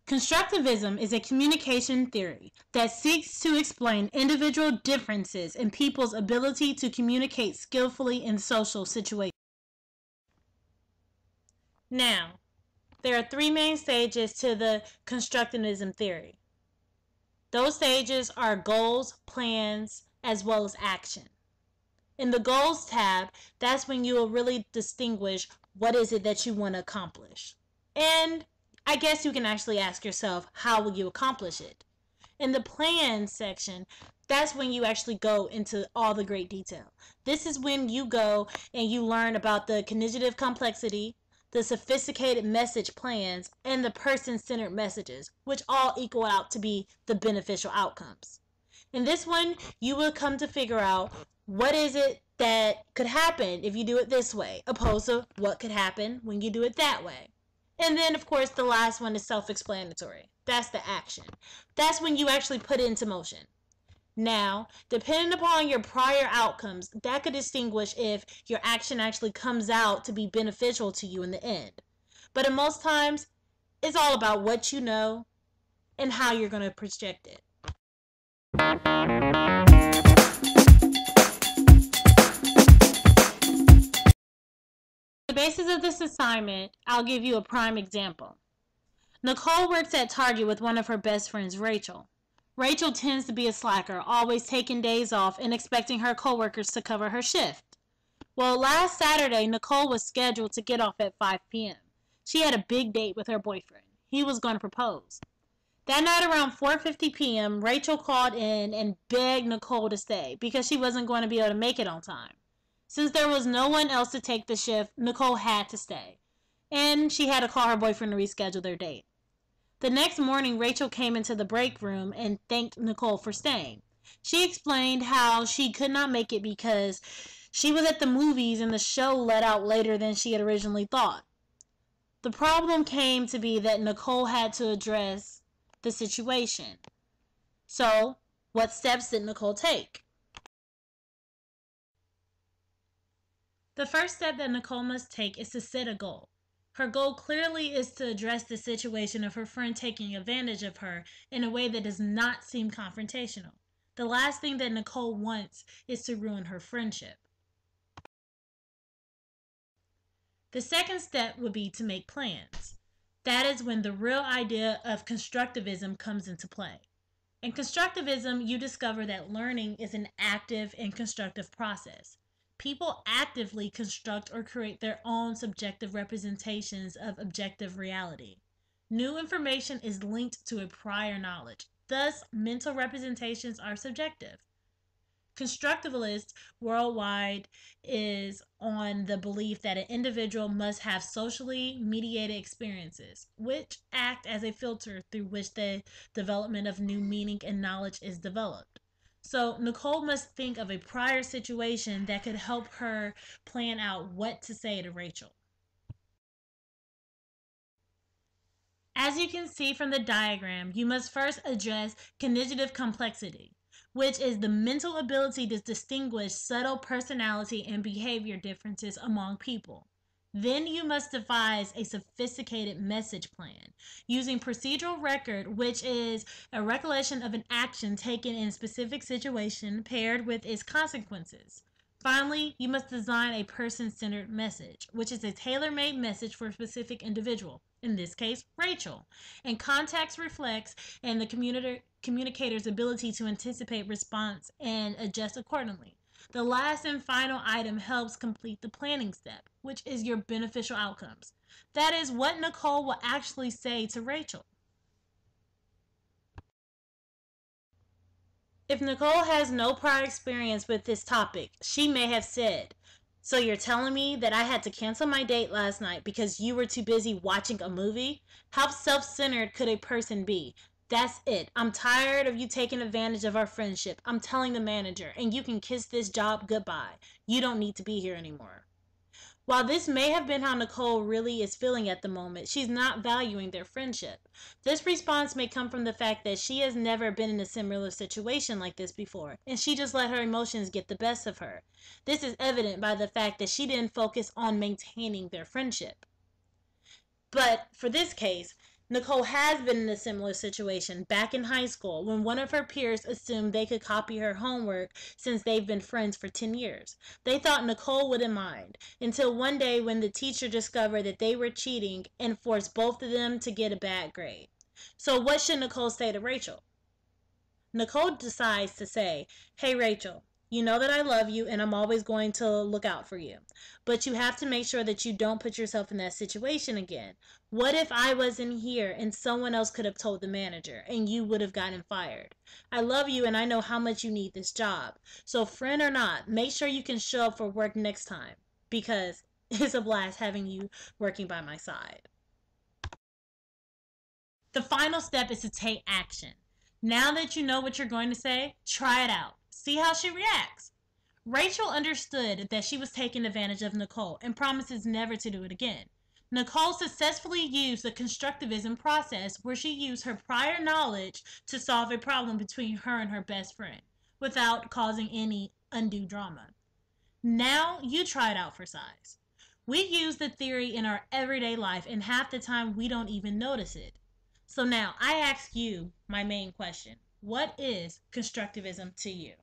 Constructivism is a communication theory that seeks to explain individual differences in people's ability to communicate skillfully in social situations. Now, there are three main stages to the constructivism theory. Those stages are goals, plans, as well as action. In the goals tab, that's when you will really distinguish what is it that you want to accomplish. And I guess you can actually ask yourself, how will you accomplish it? In the plans section, that's when you actually go into all the great detail. This is when you go and you learn about the cognitive complexity, the sophisticated message plans, and the person-centered messages, which all equal out to be the beneficial outcomes. In this one, you will come to figure out what is it that could happen if you do it this way, opposed to what could happen when you do it that way. And then, of course, the last one is self-explanatory. That's the action. That's when you actually put it into motion. Now, depending upon your prior outcomes, that could distinguish if your action actually comes out to be beneficial to you in the end. But in most times, it's all about what you know and how you're going to project it. On the basis of this assignment, I'll give you a prime example. Nicole works at Target with one of her best friends, Rachel. Rachel tends to be a slacker, always taking days off and expecting her coworkers to cover her shift. Well, last Saturday, Nicole was scheduled to get off at 5 p.m. She had a big date with her boyfriend. He was going to propose. That night around 4:50 p.m., Rachel called in and begged Nicole to stay because she wasn't going to be able to make it on time. Since there was no one else to take the shift, Nicole had to stay. And she had to call her boyfriend to reschedule their date. The next morning, Rachel came into the break room and thanked Nicole for staying. She explained how she could not make it because she was at the movies and the show let out later than she had originally thought. The problem came to be that Nicole had to address the situation. So, what steps did Nicole take? The first step that Nicole must take is to set a goal. Her goal clearly is to address the situation of her friend taking advantage of her in a way that does not seem confrontational. The last thing that Nicole wants is to ruin her friendship. The second step would be to make plans. That is when the real idea of constructivism comes into play. In constructivism, you discover that learning is an active and constructive process. People actively construct or create their own subjective representations of objective reality. New information is linked to a prior knowledge. Thus, mental representations are subjective. Constructivist worldwide is on the belief that an individual must have socially mediated experiences, which act as a filter through which the development of new meaning and knowledge is developed. So Nicole must think of a prior situation that could help her plan out what to say to Rachel. As you can see from the diagram, you must first address cognitive complexity, which is the mental ability to distinguish subtle personality and behavior differences among people. Then you must devise a sophisticated message plan using procedural record, which is a recollection of an action taken in a specific situation paired with its consequences. Finally, you must design a person-centered message, which is a tailor-made message for a specific individual, in this case, Rachel. And context reflects and the communicator's ability to anticipate response and adjust accordingly. The last and final item helps complete the planning step, which is your beneficial outcomes. That is what Nicole will actually say to Rachel. If Nicole has no prior experience with this topic, she may have said, "So you're telling me that I had to cancel my date last night because you were too busy watching a movie? How self-centered could a person be? That's it. I'm tired of you taking advantage of our friendship. I'm telling the manager, and you can kiss this job goodbye. You don't need to be here anymore." While this may have been how Nicole really is feeling at the moment, she's not valuing their friendship. This response may come from the fact that she has never been in a similar situation like this before, and she just let her emotions get the best of her. This is evident by the fact that she didn't focus on maintaining their friendship. But for this case, Nicole has been in a similar situation back in high school when one of her peers assumed they could copy her homework since they've been friends for 10 years. They thought Nicole wouldn't mind until one day when the teacher discovered that they were cheating and forced both of them to get a bad grade. So what should Nicole say to Rachel? Nicole decides to say, "Hey Rachel, you know that I love you and I'm always going to look out for you. But you have to make sure that you don't put yourself in that situation again. What if I wasn't here and someone else could have told the manager and you would have gotten fired? I love you and I know how much you need this job. So friend or not, make sure you can show up for work next time because it's a blast having you working by my side." The final step is to take action. Now that you know what you're going to say, try it out. See how she reacts. Rachel understood that she was taking advantage of Nicole and promises never to do it again. Nicole successfully used the constructivism process where she used her prior knowledge to solve a problem between her and her best friend without causing any undue drama. Now you try it out for size. We use the theory in our everyday life and half the time we don't even notice it. So now I ask you my main question. What is constructivism to you?